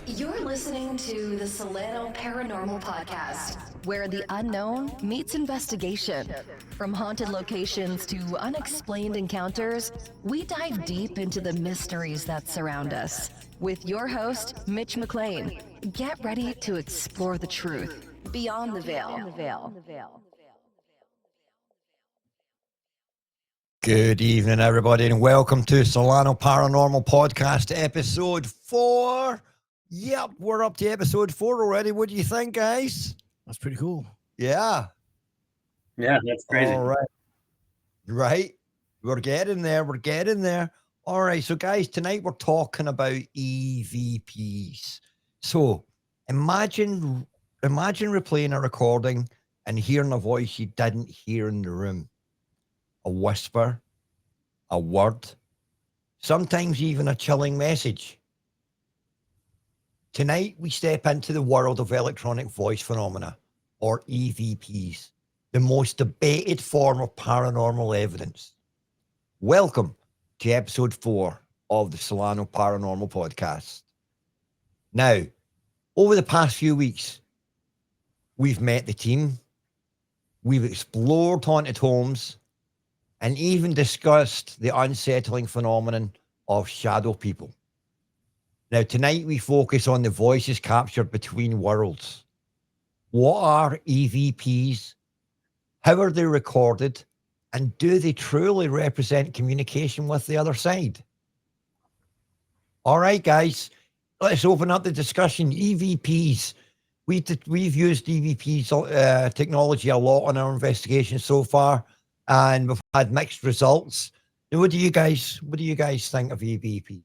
You're listening to the Solano Paranormal Podcast, where the unknown meets investigation. From haunted locations to unexplained encounters, we dive deep into the mysteries that surround us. With your host, Mitch McLean, get ready to explore the truth beyond the veil. Good evening, everybody, and welcome to Solano Paranormal Podcast, episode 4. Yep, we're up to episode 4 already. What do you think, guys? That's pretty cool. Yeah. Yeah, that's crazy. All right. Right. We're getting there. All right. So, guys, tonight we're talking about EVPs. So, imagine replaying a recording and hearing a voice you didn't hear in the room. A whisper, a word, sometimes even a chilling message. Tonight, we step into the world of electronic voice phenomena, or EVPs, the most debated form of paranormal evidence. Welcome to episode 4 of the Solano Paranormal Podcast. Now, over the past few weeks, we've met the team, we've explored haunted homes, and even discussed the unsettling phenomenon of shadow people. Now, tonight we focus on the voices captured between worlds. What are EVPs? How are they recorded? And do they truly represent communication with the other side? All right, guys, let's open up the discussion. EVPs. We've used EVPs technology a lot in our investigation so far, and we've had mixed results. What do you guys think of EVPs?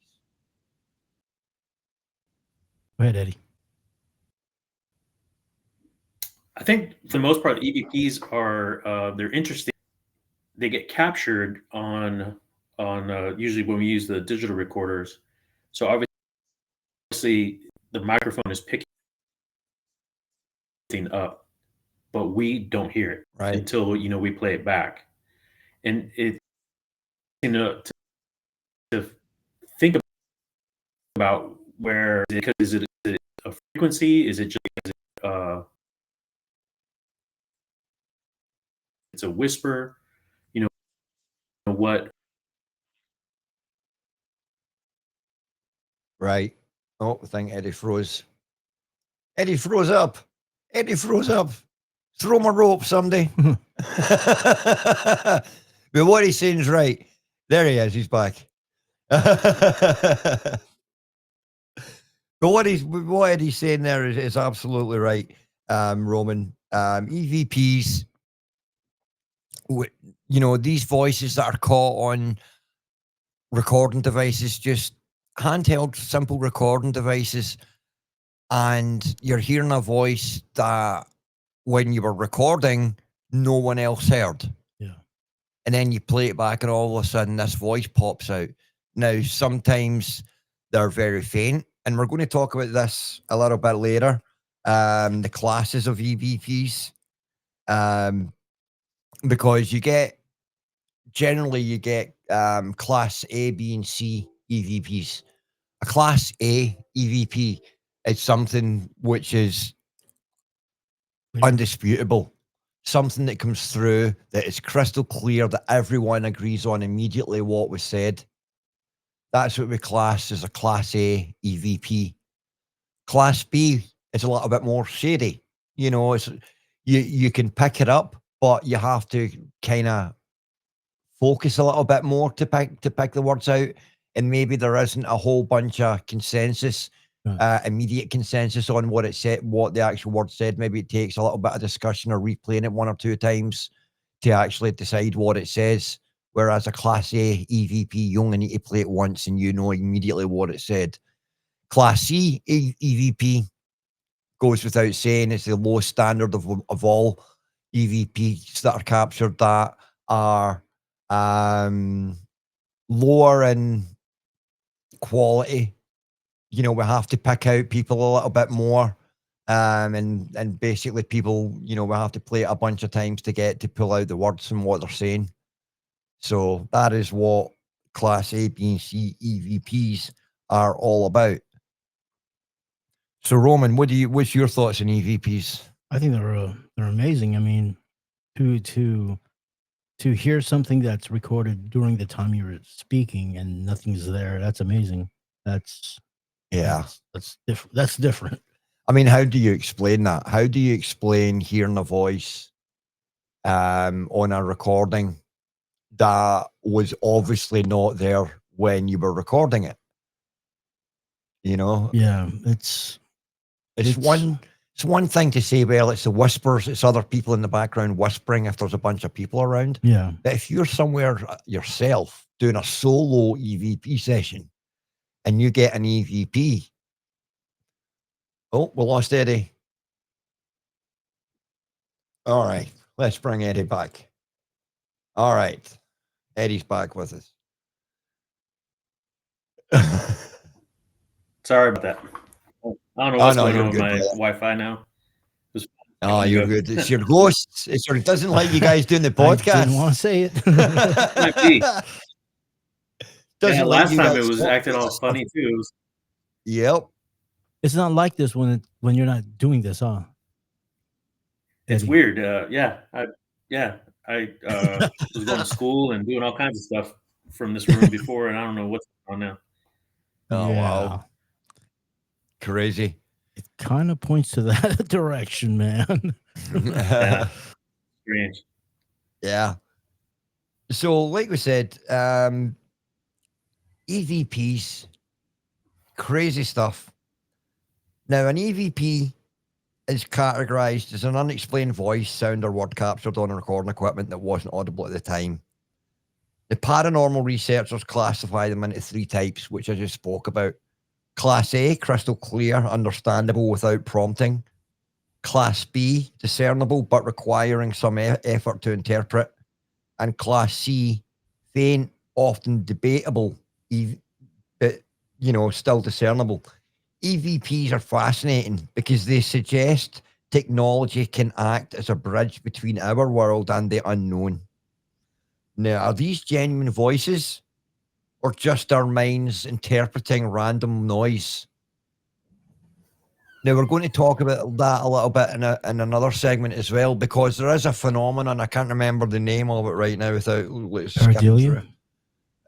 Go ahead, Eddie. I think for the most part, EVPs are they're interesting. They get captured on usually when we use the digital recorders. So obviously the microphone is picking up, but we don't hear it until we play it back. And it to think about where is it a frequency? Is it just it's a whisper? What? Right. Oh, I think Eddie froze. Eddie froze up. Throw my rope, somebody. But what he's saying is right. There he is. He's back. But what Eddie's saying there is absolutely right, Roman. EVPs, these voices that are caught on recording devices, just handheld, simple recording devices, and you're hearing a voice that when you were recording, no one else heard. Yeah. And then you play it back and all of a sudden this voice pops out. Now, sometimes they're very faint, and we're going to talk about this a little bit later, the classes of EVPs, because you get class A, B, and C EVPs. A class A EVP is something which is undisputable, something that comes through that is crystal clear, that everyone agrees on immediately what was said. That's what we class as a class A EVP. Class B is a little bit more shady. It's you can pick it up, but you have to kind of focus a little bit more to pick the words out, and maybe there isn't a whole bunch of consensus. Immediate consensus on what it said, what the actual word said. Maybe it takes a little bit of discussion or replaying it 1 or 2 times to actually decide what it says. Whereas a class A EVP, you only need to play it once and you know immediately what it said. Class C EVP goes without saying, it's the lowest standard of all EVPs that are captured, that are lower in quality. We have to pick out people a little bit more, and basically people, we have to play it a bunch of times to pull out the words and what they're saying. So that is what Class A, B, and C EVPs are all about. So Roman, what's your thoughts on EVPs? I think they're amazing. I mean, to hear something that's recorded during the time you were speaking and nothing's there, that's amazing. That's different. That's different. I mean, how do you explain that? How do you explain hearing a voice on a recording that was obviously not there when you were recording it? You know? Yeah, it's one thing to say, well, it's the whispers, it's other people in the background whispering if there's a bunch of people around. Yeah. But if you're somewhere yourself doing a solo EVP session and you get an EVP, oh, we lost Eddie. All right, let's bring Eddie back. All right, Eddie's back with us. Sorry about that. I don't know what's going on with my Wi-Fi now. Oh, you're good. It's your ghost. It doesn't like you guys doing the podcast. I didn't want to say it. Might be. Last time it was acting all funny too. Yep. It's not like this when you're not doing this, huh? It's weird. I was going to school and doing all kinds of stuff from this room before, and I don't know what's going on now. Oh, yeah. Wow. Crazy. It kind of points to that direction, man. Yeah. Strange. Yeah. So, like we said, EVPs, crazy stuff. Now, an EVP is categorized as an unexplained voice, sound, or word captured on a recording equipment that wasn't audible at the time. The paranormal researchers classify them into three types, which I just spoke about. Class A, crystal clear, understandable without prompting. Class B, discernible, but requiring some effort to interpret. And Class C, faint, often debatable, but, still discernible. EVPs are fascinating because they suggest technology can act as a bridge between our world and the unknown. Now, are these genuine voices or just our minds interpreting random noise? Now, we're going to talk about that a little bit in another segment as well, because there is a phenomenon, I can't remember the name of it right now without skipping through it.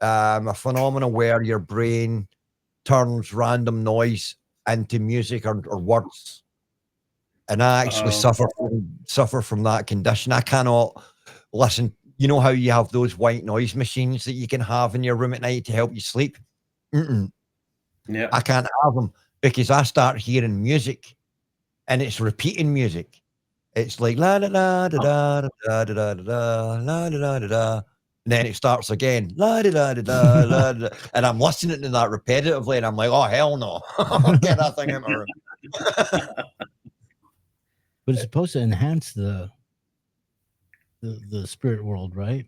A phenomenon where your brain turns random noise into music or words. And I actually suffer from that condition. I cannot listen. You know how you have those white noise machines that you can have in your room at night to help you sleep? Yeah. I can't have them because I start hearing music and it's repeating music. It's like la da da da da da da da da la da da da da. And then it starts again. La da da da da la da. And I'm listening to that repetitively and I'm like, oh hell no. Get that thing in my room. But it's supposed to enhance the spirit world, right?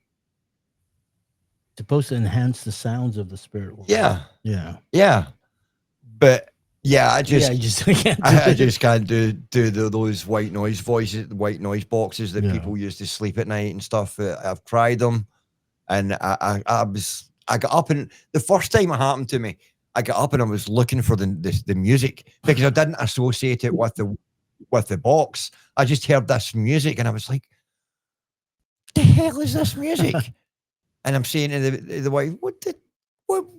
It's supposed to enhance the sounds of the spirit world. Yeah. Yeah. Yeah. But yeah, I just can't do those white noise voices, white noise boxes that people use to sleep at night and stuff. I've tried them, and I got up, and the first time it happened to me, I got up and I was looking for the music because I didn't associate it with the box. I just heard this music and I was like, "What the hell is this music?" And I'm saying to the wife,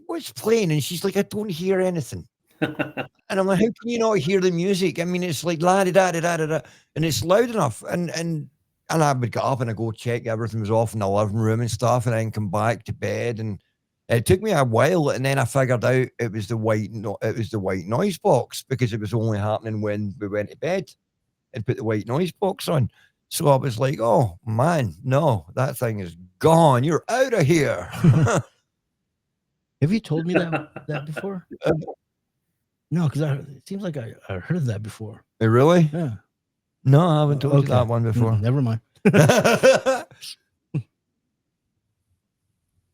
"What's playing?" And she's like, "I don't hear anything." And I'm like, how can you not hear the music? I mean, it's like la da da da da da, and it's loud enough. And I would get up and I go check everything was off in the living room and stuff, and then come back to bed. And it took me a while, and then I figured out it was the white noise box because it was only happening when we went to bed and put the white noise box on. So I was like, oh man, no, that thing is gone. You're out of here. Have you told me that before? No, because it seems like I heard that before. Really? Yeah. No, I haven't told you that one before. Never mind.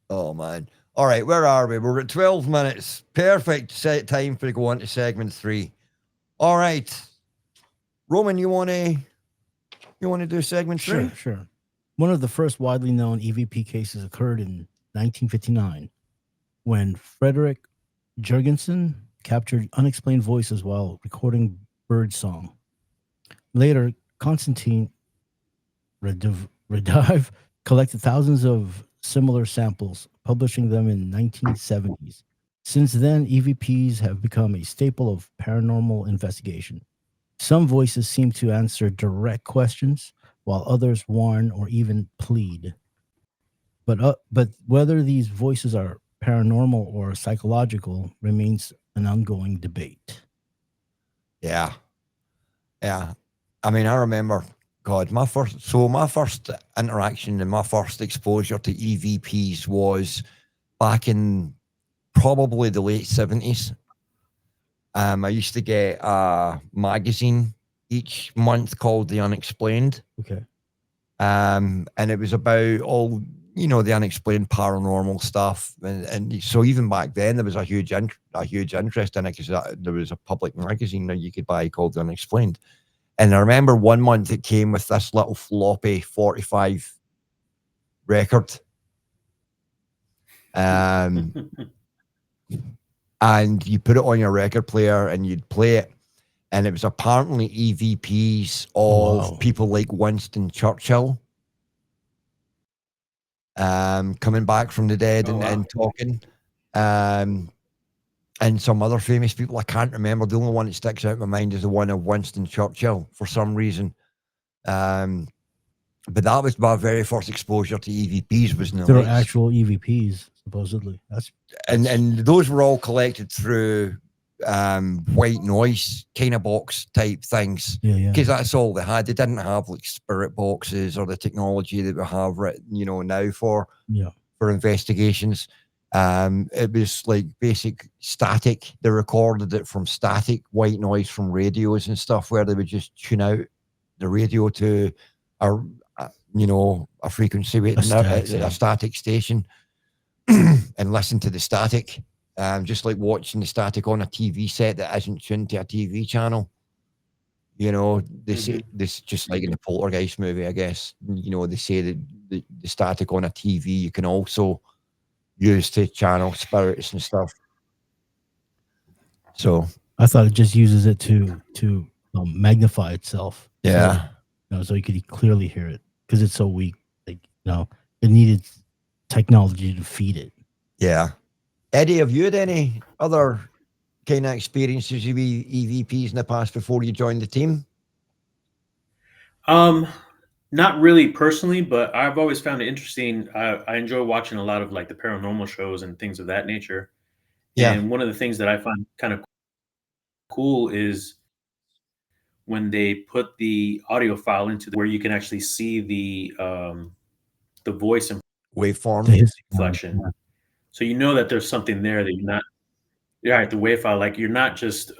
Oh, man. All right, where are we? We're at 12 minutes. Perfect set time for to go on to segment 3. All right. Roman, you want to do segment 3? Sure. One of the first widely known EVP cases occurred in 1959 when Frederick Jurgensen captured unexplained voices while recording birdsong. Later, Konstantin Radiv collected thousands of similar samples, publishing them in 1970s. Since then, EVPs have become a staple of paranormal investigation. Some voices seem to answer direct questions, while others warn or even plead. But whether these voices are paranormal or psychological remains an ongoing debate. Yeah. Yeah. I mean, I remember, God, my first interaction and my first exposure to EVPs was back in probably the late 70s. I used to get a magazine each month called The Unexplained. Okay. And it was about all, the unexplained paranormal stuff. And so even back then, there was a huge interest in it because there was a public magazine that you could buy called The Unexplained. And I remember one month it came with this little floppy 45 record. And you put it on your record player and you'd play it. And it was apparently EVPs of people like Winston Churchill coming back from the dead and talking. And some other famous people I can't remember. The only one that sticks out in my mind is the one of Winston Churchill for some reason. But that was my very first exposure to EVPs. Was in the There are late actual EVPs, supposedly. and those were all collected through white noise kind of box type things. Yeah. Because that's all they had. They didn't have like spirit boxes or the technology that we have now for investigations. It was like basic static. They recorded it from static white noise from radios and stuff, where they would just tune out the radio to a frequency rate, a static station, and listen to the static. Just like watching the static on a TV set that isn't tuned to a TV channel. They say this just like in the Poltergeist movie, I guess. They say that the static on a TV you can also use to channel spirits and stuff. So I thought it just uses it to magnify itself. Yeah. So you could clearly hear it because it's so weak. Like it needed technology to feed it. Yeah. Eddie, have you had any other kind of experiences with EVPs in the past before you joined the team? Not really personally, but I've always found it interesting. I enjoy watching a lot of like the paranormal shows and things of that nature. Yeah. And one of the things that I find kind of cool is when they put the audio file into where you can actually see the voice and waveform inflection. So that there's something there that you're not. The wave file, like you're not just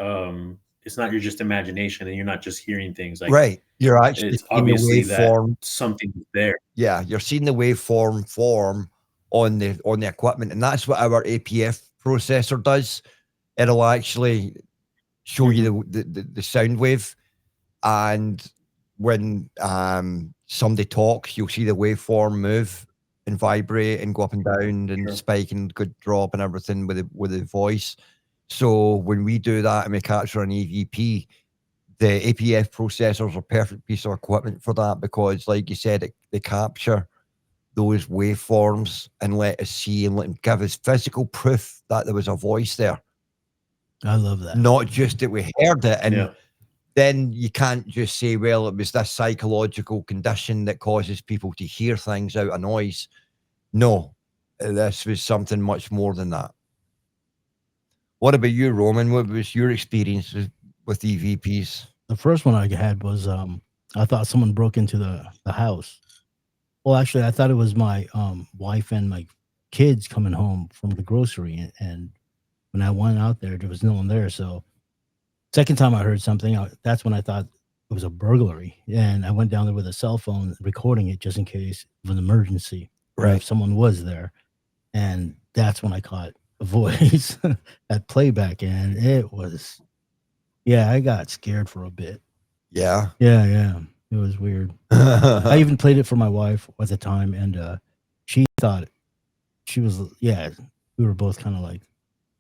it's not your just imagination, and you're not just hearing things. Like right, you're actually it's obviously the waveform. That something there. Yeah, you're seeing the waveform form on the equipment, and that's what our APF processor does. It'll actually show you the sound wave, and when somebody talks, you'll see the waveform move and vibrate and go up and down and spike and good drop and everything with the voice. So when we do that and we capture an EVP, the APF processors are a perfect piece of equipment for that, because like you said, they capture those waveforms and let us see and give us physical proof that there was a voice there. I love that. Not just that we heard it. And then you can't just say, well, it was this psychological condition that causes people to hear things out of noise. No, this was something much more than that. What about you, Roman? What was your experience with EVPs? The first one I had was I thought someone broke into the house. Well, actually, I thought it was my wife and my kids coming home from the grocery. And when I went out there was no one there. So second time I heard something, that's when I thought it was a burglary. And I went down there with a cell phone recording it just in case of an emergency. Right. If someone was there. And that's when I caught a voice at playback. And it was, I got scared for a bit. Yeah. Yeah. It was weird. I even played it for my wife at the time. And she thought she was, we were both kind of like,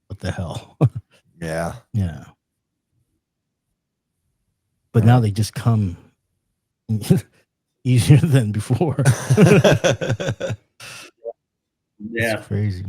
what the hell? Yeah. Yeah. but now they just come easier than before. Yeah. It's crazy.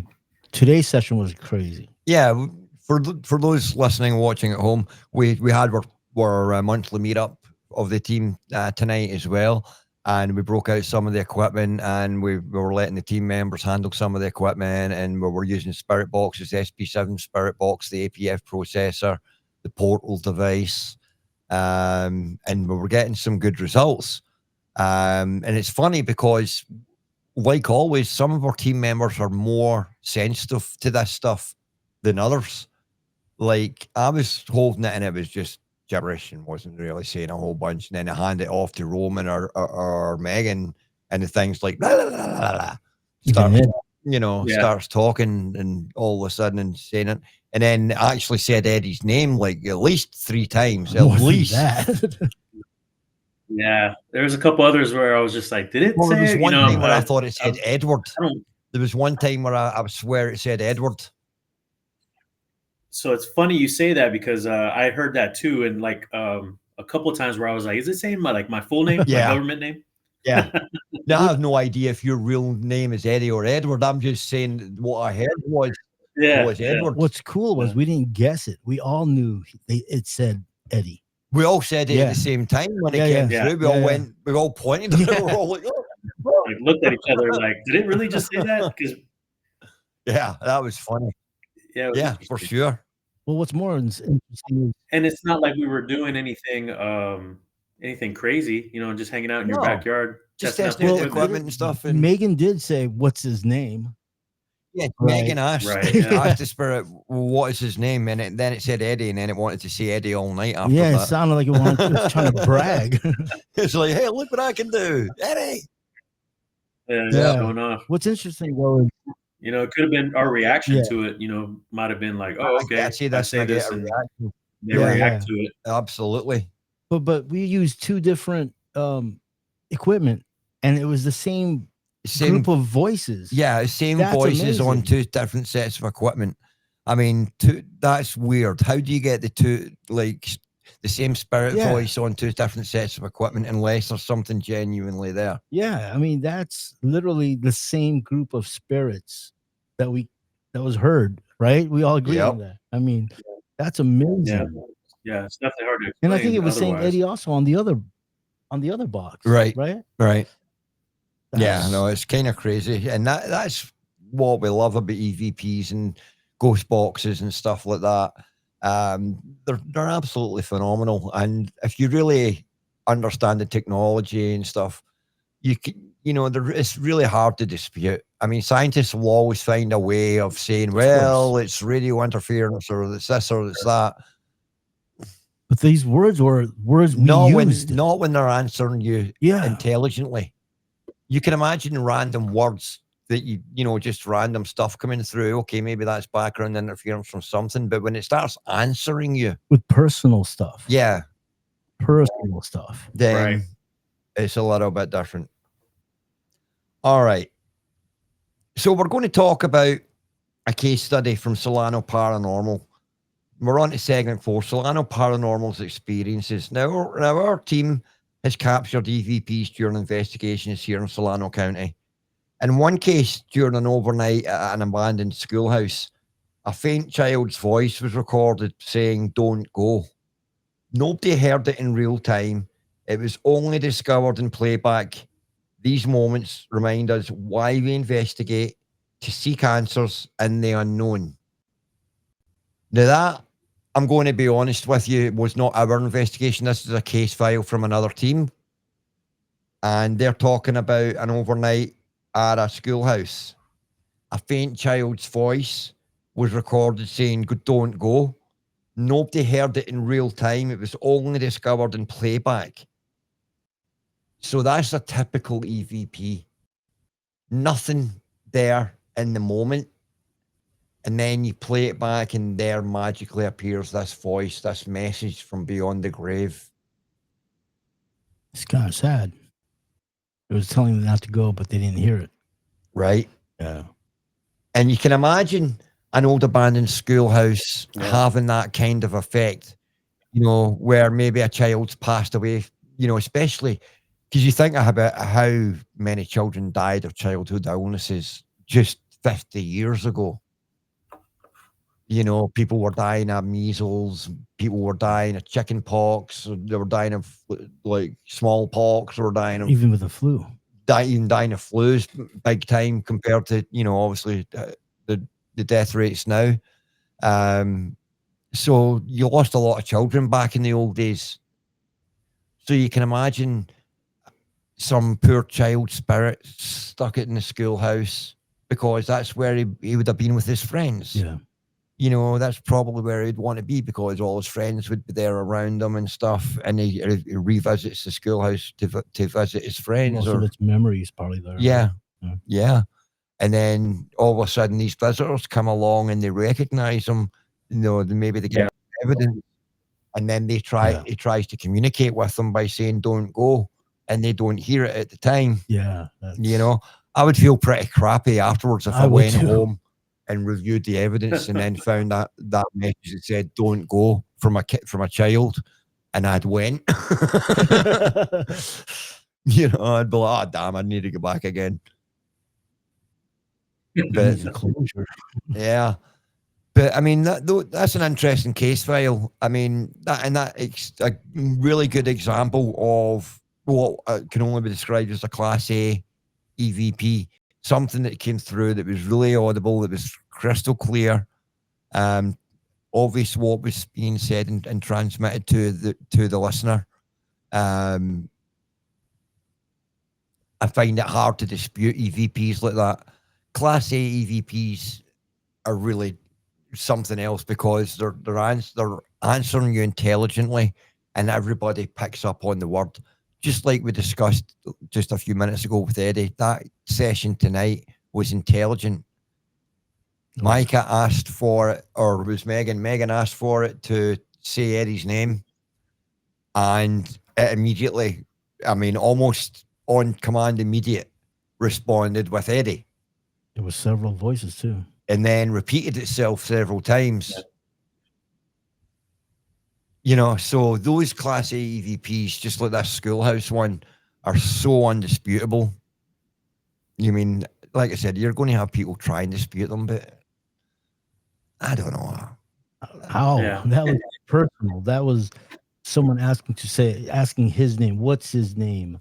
Today's session was crazy. Yeah, for those listening and watching at home, we had our monthly meetup of the team tonight as well, and we broke out some of the equipment, and we were letting the team members handle some of the equipment, and we were using spirit boxes, SP7 spirit box, the APF processor, the portal device, and we were getting some good results. And it's funny because, like always, some of our team members are more sensitive to this stuff than others. Like, I was holding it and it was just gibberish and wasn't really saying a whole bunch. And then I hand it off to Roman or Megan, and the thing's like, blah, blah, blah, blah, blah. Starts, starts talking and all of a sudden and saying it. And then actually said Eddie's name like at least 3 times. At least. That. Yeah, there was a couple others where I was just like, did it say? There was one time where I thought it said Edward. There was one time where I swear it said Edward. So it's funny you say that because I heard that too, and like a couple of times where I was like, is it saying my full name, my government name? Yeah. Now, I have no idea if your real name is Eddie or Edward. I'm just saying what I heard was Edward. What's cool was we didn't guess it. We all knew it said Eddie. We all said it at the same time when it came through. We all went, we all pointed. We were all like, oh. Like, looked at each other like, did it really just say that? Yeah, that was funny. Yeah, for sure. Well, what's more interesting is, and it's not like we were doing anything crazy, just hanging out in your backyard, just testing the equipment and stuff. And Megan did say, "What's his name?" Yeah, Megan asked the spirit, "What is his name?" And then it said Eddie, and then it wanted to say Eddie all night after that. It sounded like it was trying to brag. It's like, hey, look what I can do, Eddie. Yeah, going off. What's interesting though is, it could have been our reaction to it. Might have been like, "Oh, okay, I see that's say this," and they react to it. Absolutely. But we used 2 different equipment, and it was the same group of voices. Yeah, same voices on 2 different sets of equipment. I mean, that's weird. How do you get the 2, like, the same spirit voice on 2 different sets of equipment unless there's something genuinely there? Yeah, I mean, that's literally the same group of spirits that was heard, right? We all agree on that. I mean, that's amazing. Yeah, it's definitely hard to explain. And I think it was saying Eddie also on the other box. Right. Right. It's kind of crazy. And that's what we love about EVPs and ghost boxes and stuff like that. They're absolutely phenomenal. And if you really understand the technology and stuff, it's really hard to dispute. I mean, scientists will always find a way of saying, well, it's radio interference, or it's this or it's that. But these words were words used. Not when they're answering you intelligently. You can imagine random words that just random stuff coming through. Okay, maybe that's background interference from something. But when it starts answering you with personal stuff, then it's a little bit different. All right. So we're going to talk about a case study from Solano Paranormal. We're on to segment 4, Solano Paranormal's experiences. Now our team has captured EVPs during investigations here in Solano County. In one case, during an overnight at an abandoned schoolhouse, a faint child's voice was recorded saying, "Don't go." Nobody heard it in real time. It was only discovered in playback. These moments remind us why we investigate, to seek answers in the unknown. Now that, I'm going to be honest with you, was not our investigation. This is a case file from another team. And they're talking about an overnight at a schoolhouse. A faint child's voice was recorded saying, "Don't go." Nobody heard it in real time. It was only discovered in playback. So that's a typical EVP. Nothing there in the moment. And then you play it back and there magically appears this voice, this message from beyond the grave. It's kind of sad. It was telling them not to go, but they didn't hear it. Right. Yeah. And you can imagine an old abandoned schoolhouse having that kind of effect. where maybe a child's passed away, especially because you think about how many children died of childhood illnesses just 50 years ago. People were dying of measles, people were dying of chicken pox, they were dying of like smallpox, or dying of Even with the flu. dying of flus big time compared to, obviously the death rates now. So you lost a lot of children back in the old days. So you can imagine some poor child spirit stuck in the schoolhouse because that's where he would have been with his friends. Yeah. That's probably where he'd want to be because all his friends would be there around him and stuff. And he revisits the schoolhouse to visit his friends. Most of its memories probably there. Yeah. And then all of a sudden these visitors come along and they recognize him. Maybe they get evidence. And then he tries to communicate with them by saying, don't go. And they don't hear it at the time. Yeah. I would feel pretty crappy afterwards if I went too. home and reviewed the evidence and then found that message that said "don't go" from a child, and I'd went. I'd be like, "Oh damn, I need to go back again." But yeah, but I mean that's an interesting case file. I mean that's a really good example of what can only be described as a Class A EVP. Something that came through that was really audible, that was crystal clear, obvious what was being said and transmitted to the listener. I find it hard to dispute EVPs like that. Class A EVPs are really something else because they're answering you intelligently, and everybody picks up on the word. Just like we discussed just a few minutes ago with Eddie, that session tonight was intelligent. Micah asked for it, or was Megan? Megan asked for it to say Eddie's name. And it immediately, almost on command, immediate, responded with Eddie. There was several voices too. And then repeated itself several times. So those Class A EVPs, just like that schoolhouse one, are so undisputable. Like I said, you're going to have people try and dispute them, but I don't know. How? Yeah. That was personal. That was someone asking his name. What's his name?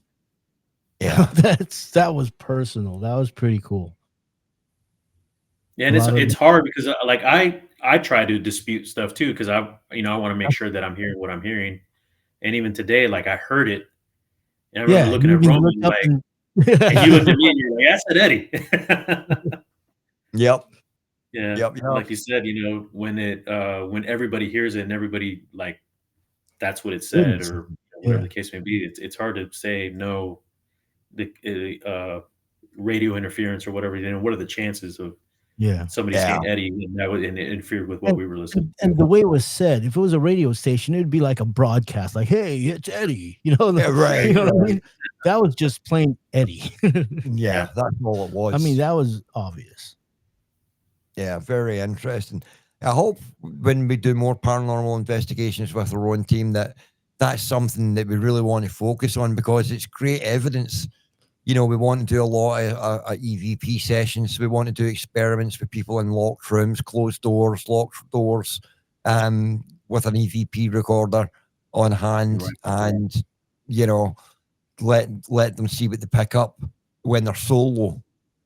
Yeah. that was personal. That was pretty cool. Yeah, and it's hard because I try to dispute stuff too because I want to make sure that I'm hearing what I'm hearing. And even today, I heard it. And I remember looking at Roman and you looked at me and you're like, "I said Eddie." Yep. Yeah. Yep. Like you said, when everybody hears it and everybody that's what it said or whatever the case may be, it's hard to say no. The radio interference or whatever. What are the chances of somebody saying Eddie and that would interfere with what we were listening to? And the way it was said, if it was a radio station, it'd be like a broadcast, like, "Hey, it's Eddie." Right. You know what I mean? That was just plain Eddie. Yeah, that's all it was. That was obvious. Yeah, very interesting. I hope when we do more paranormal investigations with our own team that's something that we really want to focus on because it's great evidence. We want to do a lot of EVP sessions. We want to do experiments with people in locked rooms, closed doors, locked doors, with an EVP recorder on hand, and let them see what they pick up when they're solo.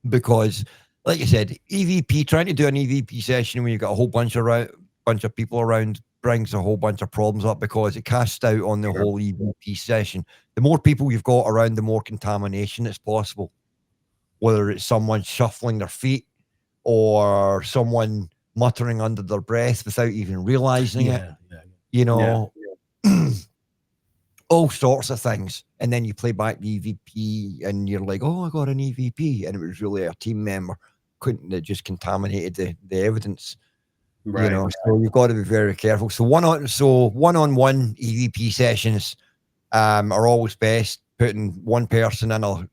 Because, like I said, trying to do an EVP session when you've got a whole bunch of people around brings a whole bunch of problems up because it casts doubt on the whole EVP session. The more people you've got around, the more contamination is possible. Whether it's someone shuffling their feet or someone muttering under their breath without even realizing it. All sorts of things. And then you play back the EVP and you're like, "Oh, I got an EVP." And it was really a team member. Couldn't have just contaminated the evidence. Right. So you've got to be very careful. So one-on-one EVP sessions are always best. Putting one person in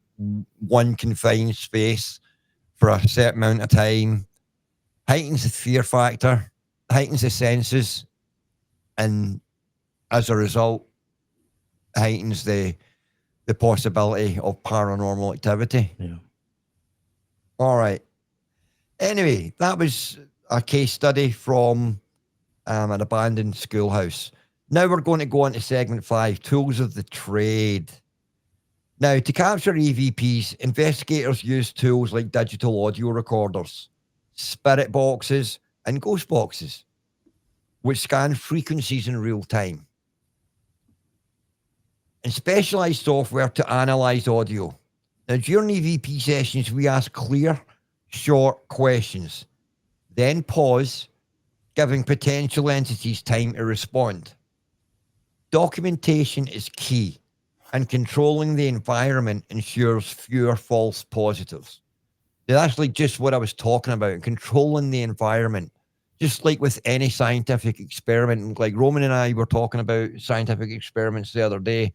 one confined space for a set amount of time heightens the fear factor, heightens the senses, and as a result, heightens the possibility of paranormal activity. Yeah. All right. Anyway, that was a case study from an abandoned schoolhouse. Now we're going to go on to segment 5, tools of the trade. Now, to capture EVPs, investigators use tools like digital audio recorders, spirit boxes, and ghost boxes, which scan frequencies in real time, and specialized software to analyze audio. Now, during EVP sessions, we ask clear, short questions, then pause, giving potential entities time to respond. Documentation is key, and controlling the environment ensures fewer false positives. That's like just what I was talking about, controlling the environment. Just like with any scientific experiment, like Roman and I were talking about scientific experiments the other day.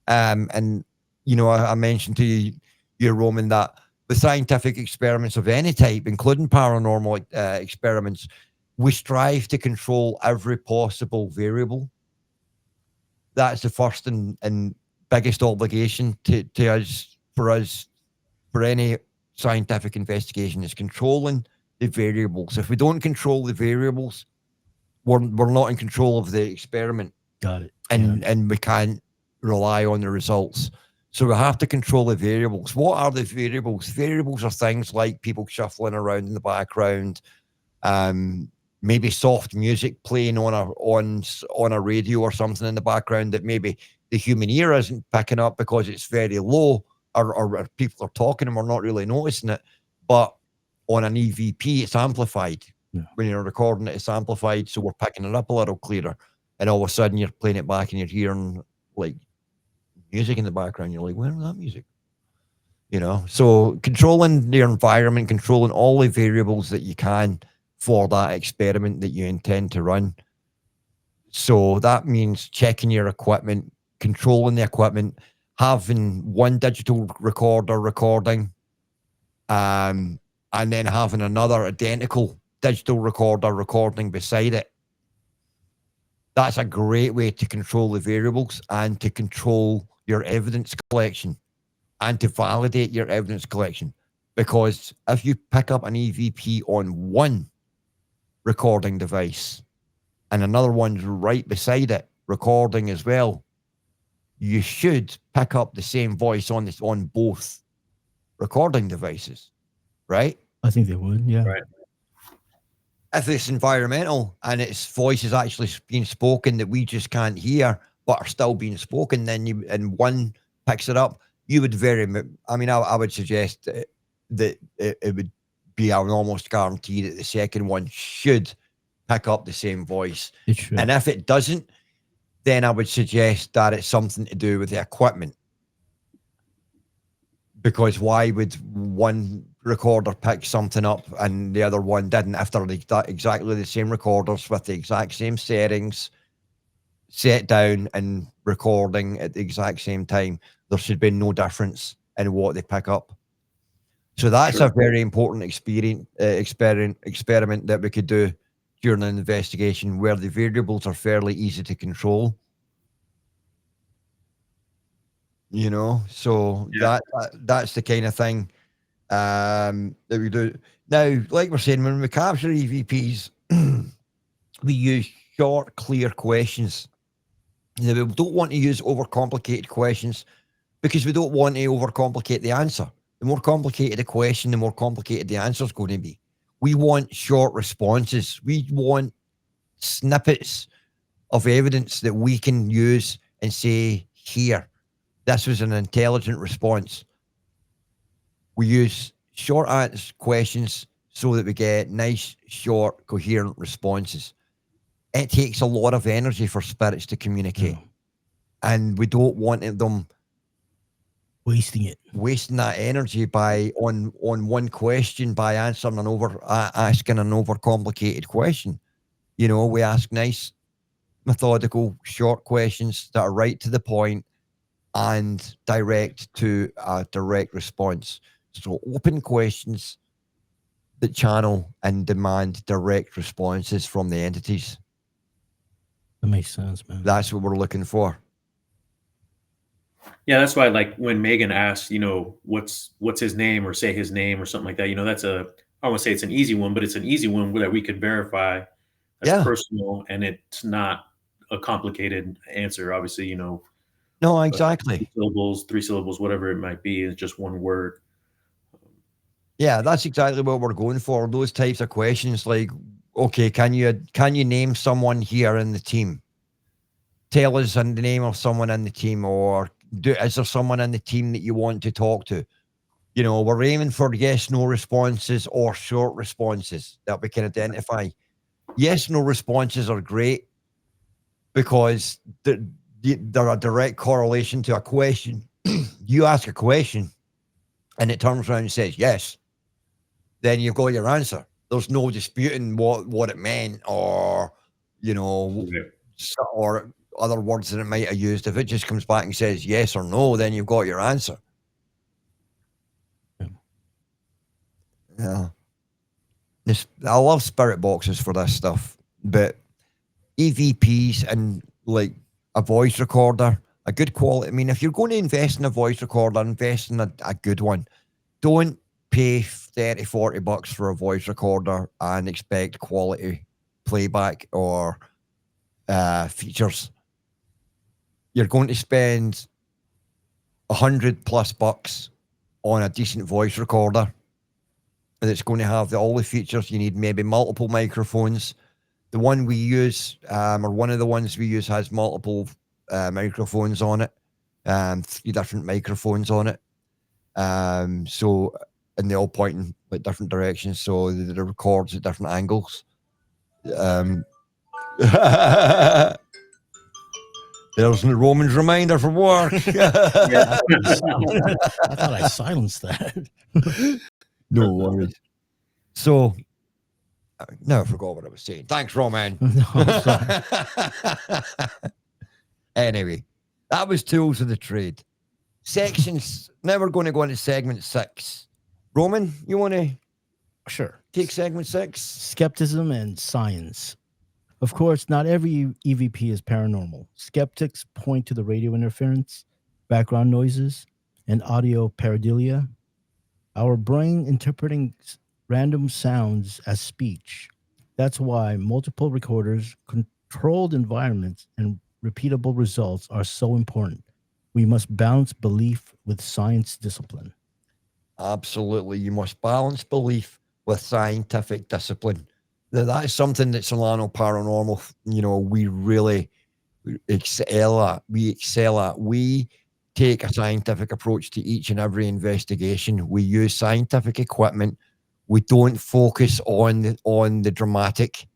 And, you know, I mentioned to you, Roman, that with scientific experiments of any type, including paranormal experiments, we strive to control every possible variable. That's the first and biggest obligation to us, for any scientific investigation, is controlling the variables. If we don't control the variables, we're not in control of the experiment. Got it. And we can't rely on the results. So we have to control the variables. What are the variables? Variables are things like people shuffling around in the background, maybe soft music playing on a radio or something in the background that maybe the human ear isn't picking up because it's very low, or people are talking and we're not really noticing it. But on an EVP, it's amplified. Yeah. When you're recording it, it's amplified, so we're picking it up a little clearer. And all of a sudden, you're playing it back and you're hearing like music in the background. You're like, where's that music? You know, so controlling your environment, controlling all the variables that you can for that experiment that you intend to run. So that means checking your equipment, controlling the equipment, having one digital recorder recording, and then having another identical digital recorder recording beside it. That's a great way to control the variables and to control your evidence collection and to validate your evidence collection. Because if you pick up an EVP on one recording device and another one's right beside it recording as well, you should pick up the same voice on both recording devices, right? I think they would, yeah. Right. If it's environmental and its voice is actually being spoken that we just can't hear but are still being spoken, then and one picks it up, you would I would suggest that it would be an almost guarantee that the second one should pick up the same voice. It should. And if it doesn't, then I would suggest that it's something to do with the equipment. Because why would one recorder pick something up and the other one didn't? If they're exactly the same recorders with the exact same settings, set down and recording at the exact same time, there should be no difference in what they pick up. So that's a very important experiment that we could do during an investigation where the variables are fairly easy to control. You know, so that's the kind of thing that we do. Now, like we're saying, when we capture EVPs, we use short, clear questions. Now, we don't want to use overcomplicated questions because we don't want to overcomplicate the answer. The more complicated the question, the more complicated the answer is going to be. We want short responses. We want snippets of evidence that we can use and say, here, this was an intelligent response. We use short questions so that we get nice, short, coherent responses. It takes a lot of energy for spirits to communicate. Yeah. And we don't want them wasting that energy by on one question, by asking an overcomplicated question. You know, we ask nice, methodical, short questions that are right to the point and direct to a direct response. So open questions that channel and demand direct responses from the entities. That makes sense, man. That's what we're looking for. Yeah, that's why, like, when Megan asked, what's his name, or say his name or something like that, that's I don't want to say it's an easy one, but it's an easy one that we could verify that's Yeah. personal, and it's not a complicated answer. Obviously, No, exactly. 2 syllables, 3 syllables, whatever it might be, is just one word. Yeah, that's exactly what we're going for. Those types of questions, like, okay, can you name someone here in the team? Tell us the name of someone in the team, or is there someone in the team that you want to talk to? We're aiming for yes, no responses or short responses that we can identify. Yes, no responses are great because they're a direct correlation to a question. You ask a question and it turns around and says yes, then you've got your answer. There's no disputing what it meant, or or other words that it might have used. If it just comes back and says yes or no, then you've got your answer. Yeah. I love spirit boxes for this stuff, but EVPs and like a voice recorder, a good quality. I mean, if you're going to invest in a voice recorder, invest in a good one. Don't pay $30-40 for a voice recorder and expect quality playback or features. You're going to spend $100+ on a decent voice recorder, and it's going to have all the features you need. Maybe multiple microphones. The one we use, or one of the ones we use, has multiple microphones on it, 3 different microphones on it. So, and they all point in like different directions, so it records at different angles. There's Roman's reminder for work. I thought I silenced that. No worries. So, now I forgot what I was saying. Thanks, Roman. No, sorry. Anyway, that was tools of the trade. Sections. Now we're going to go into segment 6. Roman, you want to Sure. take segment 6? Skepticism and science. Of course, not every EVP is paranormal. Skeptics point to the radio interference, background noises, and audio pareidolia. Our brain interpreting random sounds as speech. That's why multiple recorders, controlled environments, and repeatable results are so important. We must balance belief with science discipline. Absolutely. You must balance belief with scientific discipline. That is something that Solano Paranormal, we really excel at. We take a scientific approach to each and every investigation. We use scientific equipment. We don't focus on the dramatic.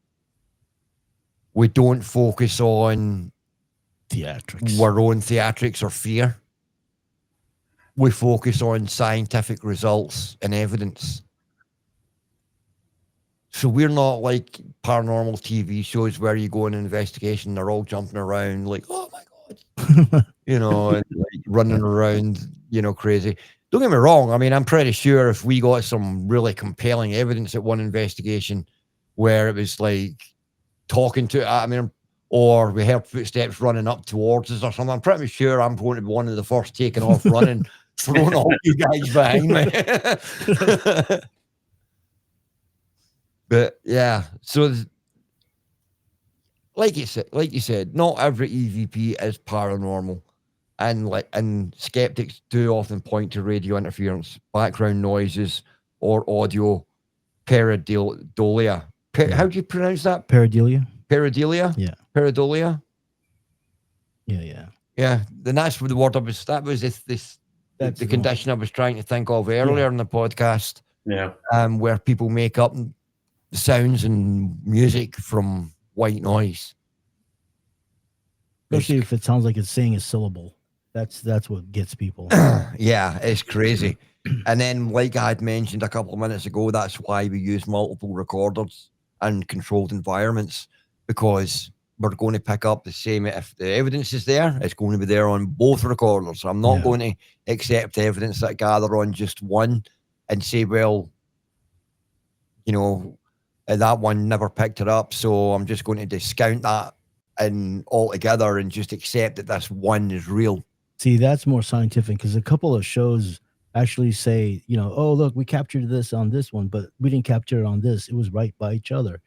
We don't focus on Theatrics. our own theatrics or fear. We focus on scientific results and evidence. So we're not like paranormal TV shows where you go on an investigation, they're all jumping around like, oh my God, and like running around, crazy. Don't get me wrong. I mean, I'm pretty sure if we got some really compelling evidence at one investigation where it was like talking to, or we heard footsteps running up towards us or something, I'm pretty sure I'm going to be one of the first taking off running, throwing all you guys behind me. But yeah, so like you said, not every EVP is paranormal, and skeptics do often point to radio interference, background noises, or audio pareidolia. How do you pronounce that? Pareidolia. Pareidolia. Yeah. Pareidolia. Yeah. Yeah. Then that's the word the condition I was trying to think of earlier in the podcast. Yeah. Where people make up sounds and music from white noise. Especially if it sounds like it's saying a syllable. That's what gets people. Yeah, it's crazy. And then, like I had mentioned a couple of minutes ago, that's why we use multiple recorders and controlled environments, because we're going to pick up the same. If the evidence is there, it's going to be there on both recorders. I'm not going to accept evidence that I gather on just one and say, well, that one never picked it up, so I'm just going to discount that and all together and just accept that this one is real. See, that's more scientific because a couple of shows actually say, oh, look, we captured this on this one, but we didn't capture it on this. It was right by each other.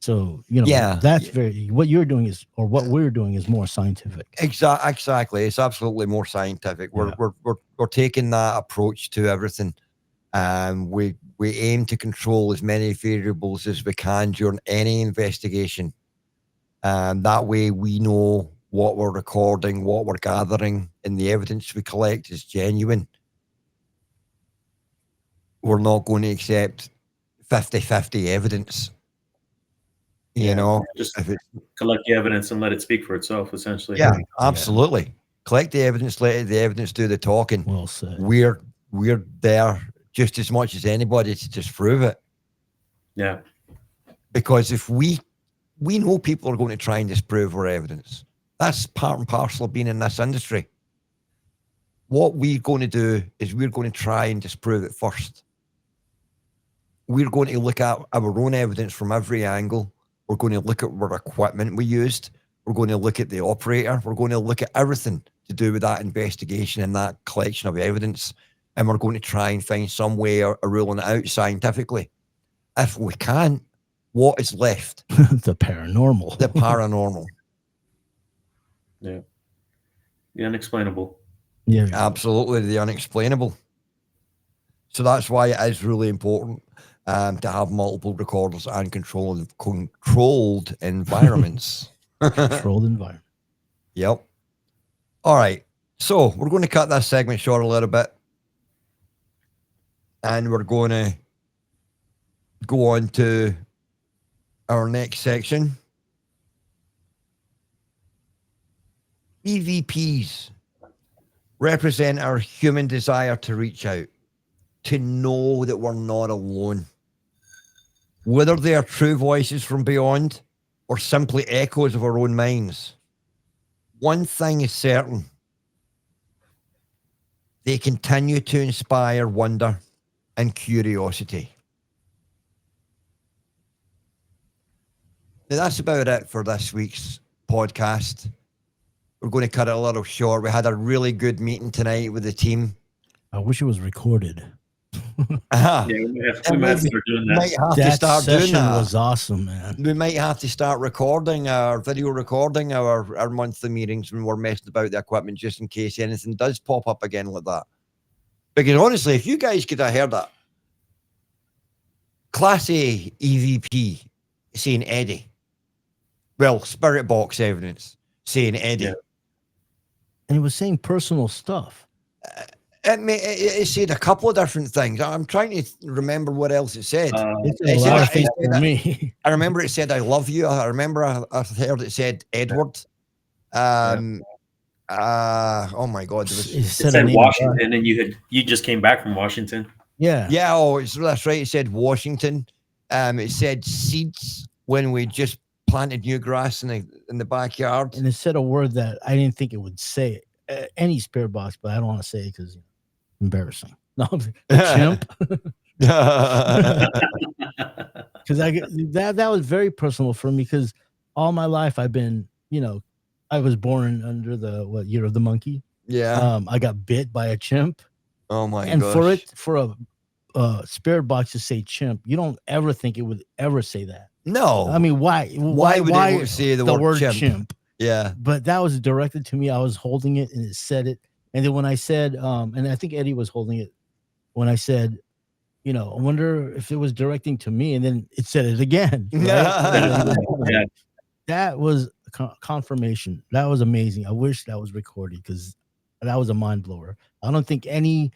So, that's very, what you're doing is, or what we're doing is more scientific. Exactly. It's absolutely more scientific. We're taking that approach to everything. We aim to control as many variables as we can during any investigation. That way we know what we're recording, what we're gathering, and the evidence we collect is genuine. We're not going to accept 50-50 evidence. Just collect the evidence and let it speak for itself, essentially. Yeah, absolutely. Yeah. Collect the evidence, let the evidence do the talking. Well said. We're there just as much as anybody to disprove it. Yeah. Because if we know people are going to try and disprove our evidence. That's part and parcel of being in this industry. What we're going to do is we're going to try and disprove it first. We're going to look at our own evidence from every angle. We're going to look at what equipment we used. We're going to look at the operator. We're going to look at everything to do with that investigation and that collection of evidence. And we're going to try and find some way of ruling it out scientifically. If we can't, what is left? The paranormal. The paranormal. Yeah. The unexplainable. Yeah. Absolutely, the unexplainable. So that's why it is really important to have multiple recorders and controlled environments. Controlled environment. Yep. All right. So we're going to cut that segment short a little bit. And we're going to go on to our next section. EVPs represent our human desire to reach out, to know that we're not alone. Whether they are true voices from beyond or simply echoes of our own minds, one thing is certain: they continue to inspire wonder and curiosity. Now, that's about it for this week's podcast. We're going to cut it a little short. We had a really good meeting tonight with the team. I wish it was recorded. Yeah, we might have to start doing that. That session was awesome, man. We might have to start recording our monthly meetings when we're messing about the equipment, just in case anything does pop up again like that. Because honestly, if you guys could have heard that Class A EVP saying Eddie, well, spirit box evidence saying Eddie. Yeah. And he was saying personal stuff. It said a couple of different things. I'm trying to remember what else it said. It said a lot of things for me. I remember it said, "I love you." I remember I heard it said Edward. Oh my God. It said Washington, and you just came back from Washington. Yeah. Yeah. Oh, that's right. It said Washington. It said seeds when we just planted new grass in the backyard. And it said a word that I didn't think it would say. Any spirit box, but I don't want to say it because embarrassing. No, chimp. Because that was very personal for me, because all my life I've been, I was born under the year of the monkey. Yeah. I got bit by a chimp. Oh my and gosh. for a spirit box to say chimp, you don't ever think it would ever say that. No. I mean, why would it say the word chimp? Yeah. But that was directed to me. I was holding it and it said it. And then when I said, and I think Eddie was holding it, when I said, I wonder if it was directing to me, and then it said it again. Right? That was confirmation. That was amazing. I wish that was recorded, because that was a mind blower. I don't think any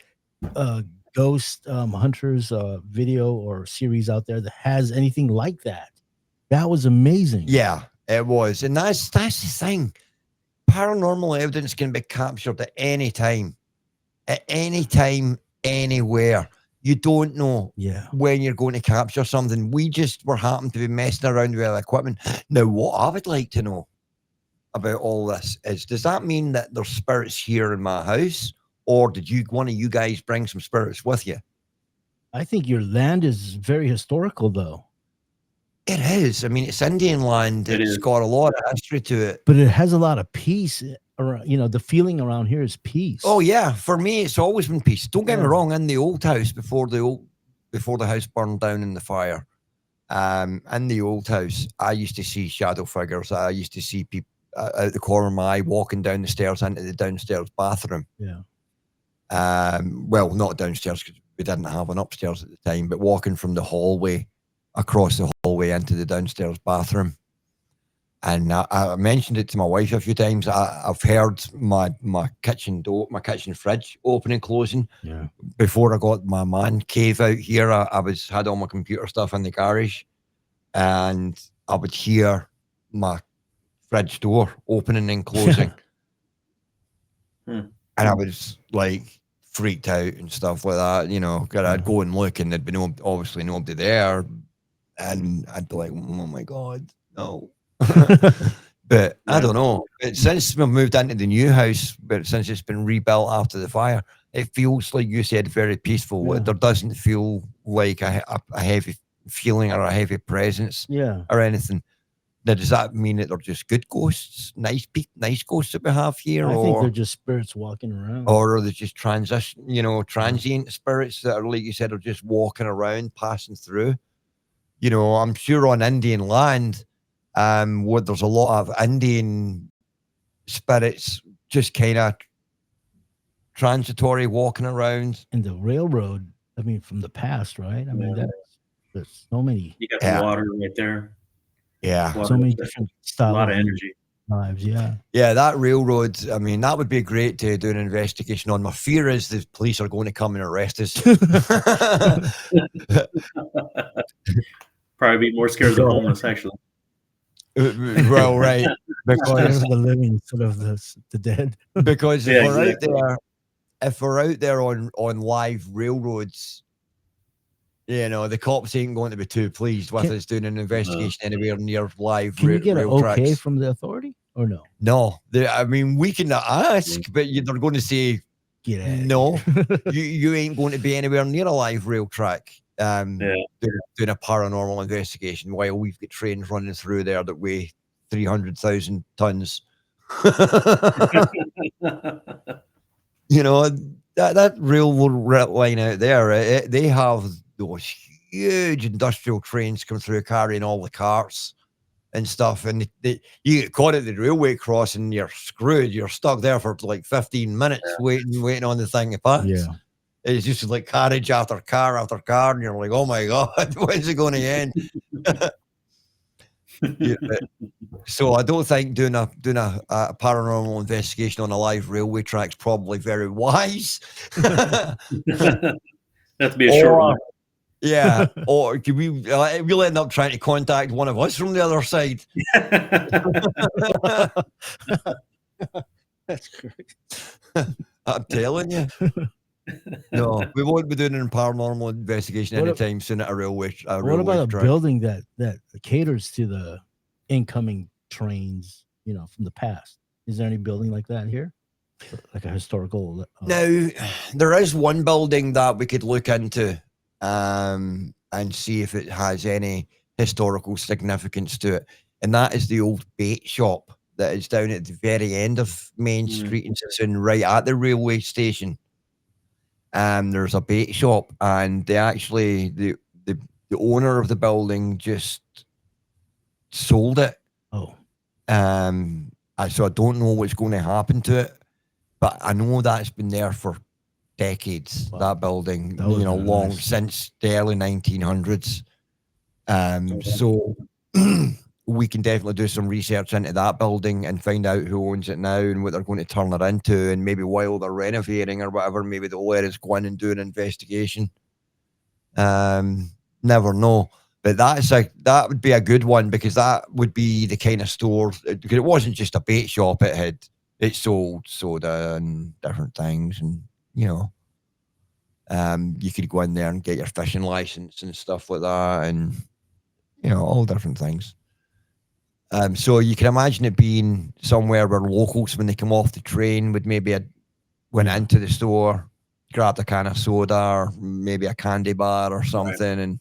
ghost hunters video or series out there that has anything like that. That was amazing. Yeah. It was, and that's the thing. Paranormal evidence can be captured at any time, anywhere. You don't know when you're going to capture something. We just were happened to be messing around with equipment. Now, what I would like to know about all this is, does that mean that there's spirits here in my house, or did one of you guys bring some spirits with you? I think your land is very historical, though. It is. I mean, it's Indian land. It It's is. got a lot of history to it. But it has a lot of peace around. The feeling around here is peace. Oh yeah, for me, it's always been peace. Don't get me Yeah. wrong. In the old house before the house burned down in the fire, in the old house, I used to see shadow figures. I used to see people out the corner of my eye walking down the stairs into the downstairs bathroom. Yeah. Well, not downstairs because we didn't have an upstairs at the time, but walking from the hallway across the hallway into the downstairs bathroom. And I mentioned it to my wife a few times. I've heard my kitchen door, my kitchen fridge open and closing. Yeah. Before I got my man cave out here, I had all my computer stuff in the garage, and I would hear my fridge door opening and closing. Hmm. And I was like freaked out and stuff like that, because I'd go and look and there'd be obviously nobody there. And I'd be like, oh my God, no. But I don't know. Since we've moved into the new house, but since it's been rebuilt after the fire, it feels, like you said, very peaceful. Yeah. There doesn't feel like a heavy feeling or a heavy presence Yeah. or anything. Now, does that mean that they're just good ghosts, nice ghosts that we have here, I think they're just spirits walking around. or are they just transient spirits that are, like you said, are just walking around, passing through? I'm sure on Indian land, where there's a lot of Indian spirits just kind of transitory walking around. And the railroad, I mean, from the past, right? I mean, there's so many. You got the water right there. Yeah. Water, So many different a styles. lot of energy. Lives, yeah. Yeah, that railroad, I mean, that would be great to do an investigation on. My fear is the police are going to come and arrest us. Probably be more scared of the homeless, actually. Well, right. Because the living instead of the dead. Because Yeah, if we're out there on live railroads, the cops ain't going to be too pleased with us doing an investigation anywhere near live Can you get an rail tracks. okay from the authority or no? No, I mean, we can ask, but they're going to say, Get out. no, you ain't going to be anywhere near a live rail track doing a paranormal investigation while we've got trains running through there that weigh 300,000 tons. That railroad line out there, they have those huge industrial trains come through carrying all the carts and stuff, and you get caught at the railway crossing, you're screwed. You're stuck there for like 15 minutes waiting on the thing to pass. Yeah. It's just like carriage after car after car, and you're like, oh my God, when's it going to end? So I don't think doing a paranormal investigation on a live railway track is probably very wise. That to be a short one. Yeah, or could we'll end up trying to contact one of us from the other side. That's great. I'm telling you. No, we won't be doing a paranormal investigation anytime soon at a railway. What about a building that caters to the incoming trains, from the past? Is there any building like that here? Like a historical? Now, there is one building that we could look into and see if it has any historical significance to it. And that is the old bait shop that is down at the very end of Main Street in Sassoon, right at the railway station. There's a bait shop, and they actually, the owner of the building just sold it. Oh. So I don't know what's going to happen to it, but I know that's been there for decades. Wow. That building, That long nice. since the early 1900s. So we can definitely do some research into that building and find out who owns it now and what they're going to turn it into, and maybe while they're renovating or whatever, maybe they'll let us go in and do an investigation. Never know. But that would be a good one, because that would be the kind of store, because it wasn't just a bait shop. It sold soda and different things, and you could go in there and get your fishing license and stuff like that, and all different things. So you can imagine it being somewhere where locals, when they come off the train, would maybe went into the store, grabbed a can of soda or maybe a candy bar or something, and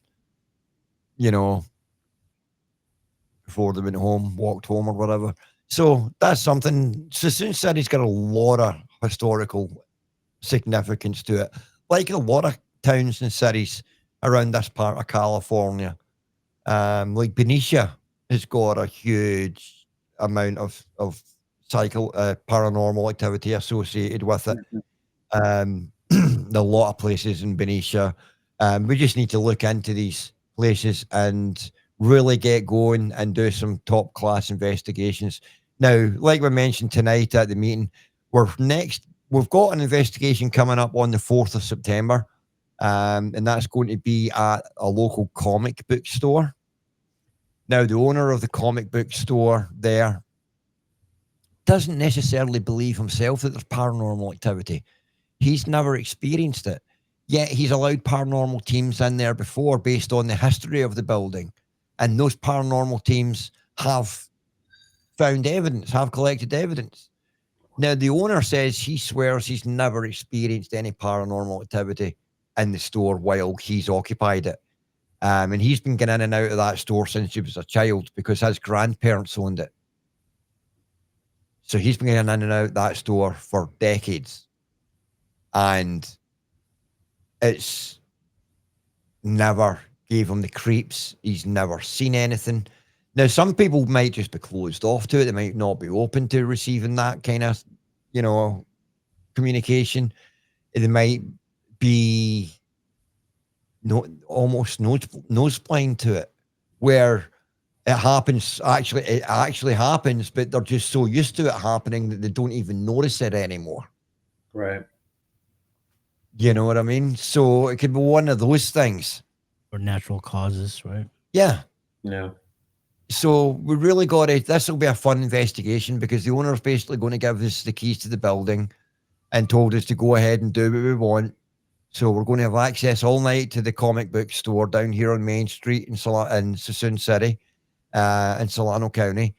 before they went home, walked home or whatever. So that's something. Sassoon City's got a lot of historical significance to it. Like a lot of towns and cities around this part of California. Like Benicia has got a huge amount of paranormal activity associated with it. A lot of places in Benicia. We just need to look into these places and really get going and do some top class investigations. Now, like we mentioned tonight at the meeting, we've got an investigation coming up on the 4th of September. And that's going to be at a local comic book store. Now, the owner of the comic book store there doesn't necessarily believe himself that there's paranormal activity. He's never experienced it. Yet he's allowed paranormal teams in there before based on the history of the building. And those paranormal teams have found evidence, have collected evidence. Now, the owner says he swears he's never experienced any paranormal activity in the store while he's occupied it. And he's been getting in and out of that store since he was a child because his grandparents owned it. So he's been getting in and out of that store for decades. And it's never gave him the creeps. He's never seen anything. Now, some people might just be closed off to it. They might not be open to receiving that kind of, communication. They might be almost nose blind to it, where it actually happens, but they're just so used to it happening that they don't even notice it anymore. Right. You know what I mean? So it could be one of those things. Or natural causes, right? Yeah. Yeah. So we really got it. This will be a fun investigation because the owner's basically going to give us the keys to the building and told us to go ahead and do what we want. So we're going to have access all night to the comic book store down here on Main Street in Sassoon City, in Solano County.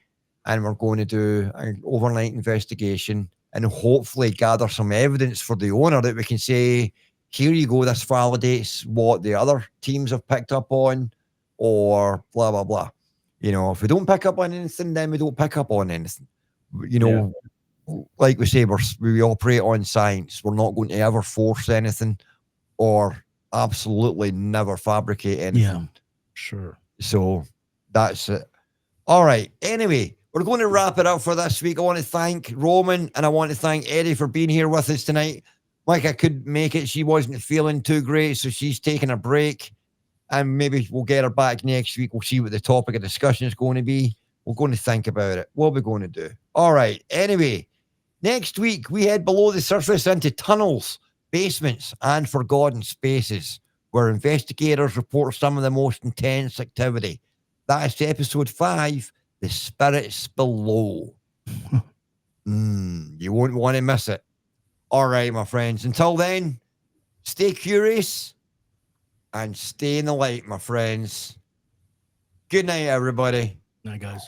And we're going to do an overnight investigation and hopefully gather some evidence for the owner that we can say, here you go, this validates what the other teams have picked up on, or blah, blah, blah. If we don't pick up on anything, then we don't pick up on anything. Like we say, we operate on science. We're not going to ever force anything or absolutely never fabricate anything. Yeah, sure. So that's it. All right. Anyway, we're going to wrap it up for this week. I want to thank Roman and I want to thank Eddie for being here with us tonight. Micah couldn't make it. She wasn't feeling too great, so she's taking a break. And maybe we'll get her back next week. We'll see what the topic of discussion is going to be. We're going to think about it. What we're going to do. All right. Anyway, next week, we head below the surface into tunnels, basements, and forgotten spaces, where investigators report some of the most intense activity. That is episode 5, The Spirits Below. You won't want to miss it. All right, my friends. Until then, stay curious and stay in the light, my friends. Good night, everybody. Night, guys.